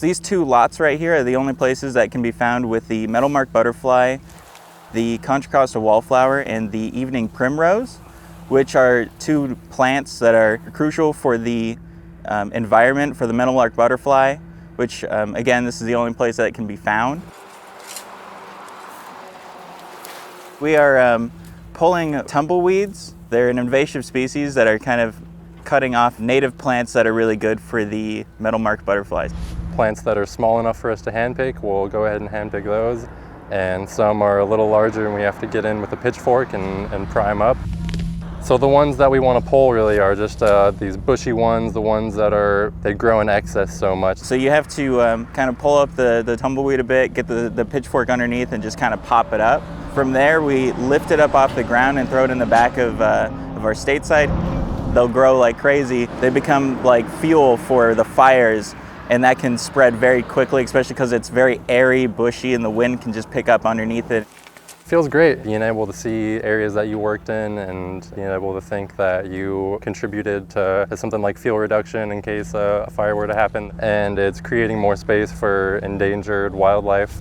So these two lots right here are the only places that can be found with the metalmark butterfly, the Contra Costa wallflower, and the evening primrose, which are two plants that are crucial for the environment for the metalmark butterfly, which again, this is the only place that it can be found. We are pulling tumbleweeds. They're an invasive species that are kind of cutting off native plants that are really good for the metalmark butterflies. Plants that are small enough for us to handpick, we'll go ahead and handpick those. And some are a little larger and we have to get in with a pitchfork and pry them up. So the ones that we want to pull really are just these bushy ones, the ones that they grow in excess so much. So you have to kind of pull up the tumbleweed a bit, get the pitchfork underneath and just kind of pop it up. From there, we lift it up off the ground and throw it in the back of our stateside. They'll grow like crazy. They become like fuel for the fires, and that can spread very quickly, especially because it's very airy, bushy, and the wind can just pick up underneath it. Feels great being able to see areas that you worked in and being able to think that you contributed to something like fuel reduction in case a fire were to happen. And it's creating more space for endangered wildlife.